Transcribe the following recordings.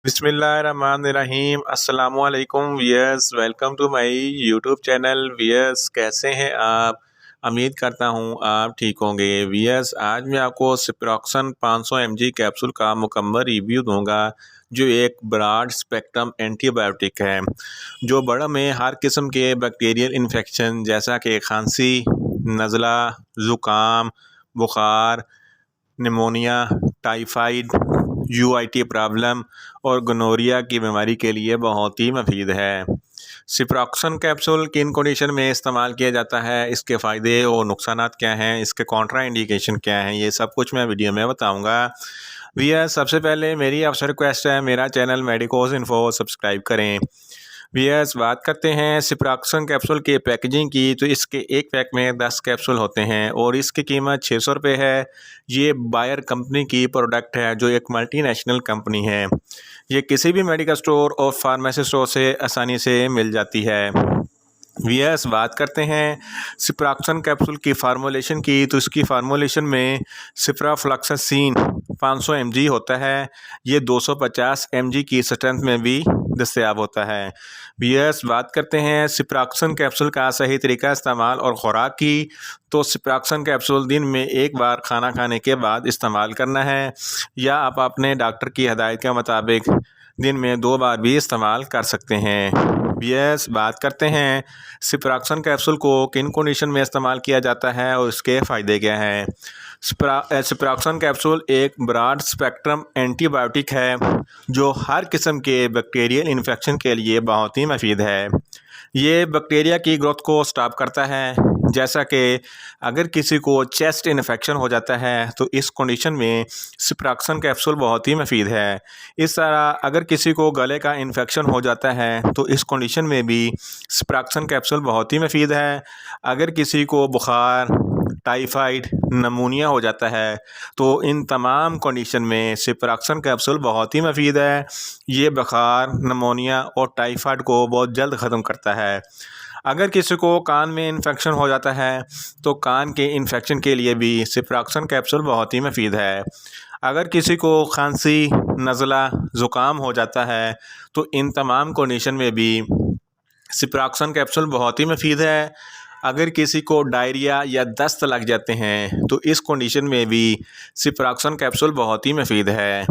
बिस्मिल्लाहिर्रहमानिर्रहीम अस्सलामुअलैकुम viewers, welcome to my YouTube channel. Viewers, कैसे हैं आप? उम्मीद करता हूं आप ठीक होंगे। वियर्स, आज मैं आपको सिप्रोक्सन 500 mg कैप्सूल का मुकम्मल रिव्यू दूंगा, जो एक ब्रॉड स्पेक्ट्रम एंटीबायोटिक है जो बड़ा में हर किस्म के बैक्टीरियल इन्फेक्शन जैसा कि खांसी, नज़ला, ज़ुकाम, बुखार, निमोनिया, टाइफाइड, यूआईटी प्रॉब्लम और गोनोरिया की बीमारी के लिए बहुत ही मुफीद है। सिप्रोक्सन कैप्सूल किन कंडीशन में इस्तेमाल किया जाता है, इसके फ़ायदे और नुकसानात क्या हैं, इसके कॉन्ट्रा इंडिकेशन क्या हैं, ये सब कुछ मैं वीडियो में बताऊंगा। भैया, सबसे पहले मेरी आपसे रिक्वेस्ट है, मेरा चैनल मेडिकोज इन्फो सब्सक्राइब करें। वियर्स, बात करते हैं सिप्रोक्सन कैप्सूल के पैकेजिंग की। तो इसके एक पैक में 10 कैप्सूल होते हैं और इसकी कीमत 600 रुपये है। ये बायर कंपनी की प्रोडक्ट है, जो एक मल्टीनेशनल कंपनी है। ये किसी भी मेडिकल स्टोर और फार्मेसी स्टोर से आसानी से मिल जाती है। वियर्स, बात करते हैं सिप्रोक्सन कैप्सूल की फार्मूलेशन की। तो इसकी फार्मूलेशन में सिप्रोफ्लॉक्सासिन 500 mg होता है। ये 250 mg की स्ट्रेंथ में भी दस्तयाब होता है। वियर्स, बात करते हैं सिप्रोक्सन कैप्सूल का सही तरीका इस्तेमाल और ख़ुराक की। तो सिप्रोक्सन कैप्सूल दिन में एक बार खाना खाने के बाद इस्तेमाल करना है, या आप अपने डॉक्टर की हिदायत के मुताबिक दिन में 2 बार भी इस्तेमाल कर सकते हैं। यस, बात करते हैं सिप्रोक्सन कैप्सूल को किन कंडीशन में इस्तेमाल किया जाता है और इसके फ़ायदे क्या हैं। सिप्रोक्सन कैप्सूल एक ब्रॉड स्पेक्ट्रम एंटीबायोटिक है जो हर किस्म के बैक्टीरियल इन्फेक्शन के लिए बहुत ही मुफीद है। ये बैक्टीरिया की ग्रोथ को स्टॉप करता है। जैसा कि अगर किसी को चेस्ट इन्फेक्शन हो जाता है तो इस कंडीशन में सिप्रोक्सन कैप्सूल बहुत ही मुफीद है। इस तरह अगर किसी को गले का इन्फेक्शन हो जाता है तो इस कंडीशन में भी सिप्रोक्सन कैप्सूल बहुत ही मुफीद है। अगर किसी को बुखार, टाइफाइड, नमूनिया हो जाता है तो इन तमाम कंडीशन में सिप्रोक्सन कैप्सूल बहुत ही मुफीद है। ये बुखार, नमूनिया और टाइफाइड को बहुत जल्द ख़त्म करता है। अगर किसी को कान में इन्फेक्शन हो जाता है तो कान के इन्फेक्शन के लिए भी सिप्रोक्सन कैप्सूल बहुत ही मुफीद है। अगर किसी को खांसी, नज़ला, ज़ुकाम हो जाता है तो इन तमाम कंडीशन में भी सिप्रोक्सन कैप्सूल बहुत ही मुफीद है। अगर किसी को डायरिया या दस्त लग जाते हैं तो इस कंडीशन में भी सिप्रोक्सन कैप्सूल बहुत ही मुफीद है।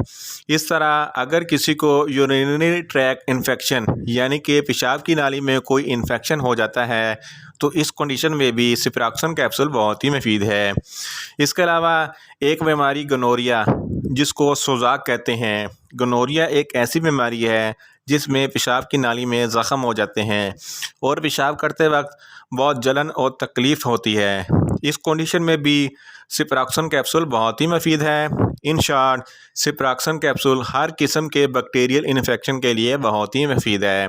इस तरह अगर किसी को यूरिनरी ट्रैक्ट इन्फेक्शन यानी कि पेशाब की नाली में कोई इन्फेक्शन हो जाता है तो इस कंडीशन में भी सिप्रोक्सन कैप्सूल बहुत ही मुफीद है। इसके अलावा एक बीमारी गोनोरिया, जिसको सोजाक कहते हैं। गोनोरिया एक ऐसी बीमारी है जिसमें पेशाब की नाली में ज़ख़म हो जाते हैं और पेशाब करते वक्त बहुत जलन और तकलीफ़ होती है। इस कंडीशन में भी सिप्रोक्सन कैप्सूल बहुत ही मुफीद है। इन शॉर्ट, सिप्रोक्सन कैप्सूल हर किस्म के बैक्टीरियल इन्फेक्शन के लिए बहुत ही मुफीद है।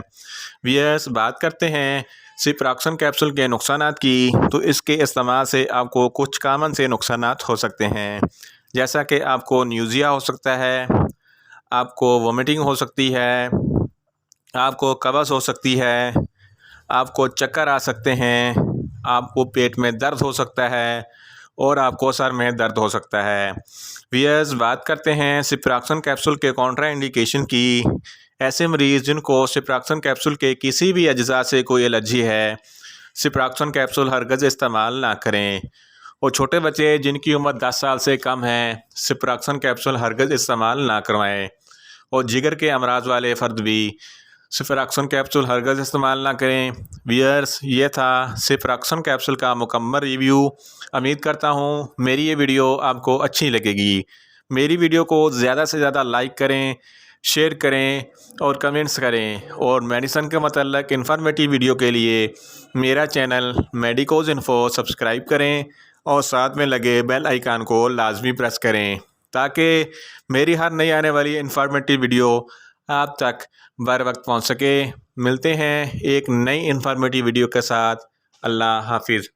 वियर्स, बात करते हैं सिप्रोक्सन कैप्सूल के नुकसानात की। तो इसके इस्तेमाल से आपको कुछ कॉमन से नुकसानात हो सकते हैं, जैसा कि आपको न्यूज़िया हो सकता है, आपको वोमिटिंग हो सकती है, आपको कब्ज़ हो सकती है, आपको चक्कर आ सकते हैं, आपको पेट में दर्द हो सकता है और आपको सर में दर्द हो सकता है। वियर्स, बात करते हैं सिप्रोक्सन कैप्सूल के कॉन्ट्रा इंडिकेशन की। ऐसे मरीज़ जिनको सिप्रोक्सन कैप्सूल के किसी भी अज्जा से कोई एलर्जी है, सिप्रोक्सन कैप्सूल हरगिज़ इस्तेमाल ना करें। और छोटे बच्चे जिनकी उम्र 10 साल से कम है, सिप्रोक्सन कैप्सूल हरगिज़ इस्तेमाल ना करवाएं। और जिगर के अमराज वाले फ़र्द भी सिप्रोक्सन कैप्सूल हरगिज़ इस्तेमाल ना करें। वियर्स, ये था सिप्रोक्सन कैप्सूल का मुकम्मल रिव्यू। उम्मीद करता हूँ मेरी ये वीडियो आपको अच्छी लगेगी। मेरी वीडियो को ज़्यादा से ज़्यादा लाइक करें, शेयर करें और कमेंट्स करें। और मेडिसिन के मतलब इन्फॉर्मेटिव वीडियो के लिए मेरा चैनल मेडिकोज इन्फो सब्सक्राइब करें और साथ में लगे बेल आइकन को लाजमी प्रेस करें, ताकि मेरी हर नई आने वाली इन्फॉर्मेटिव वीडियो आप तक बर वक्त पहुँच सके। मिलते हैं एक नई इन्फॉर्मेटिव वीडियो के साथ। अल्लाह हाफिज़।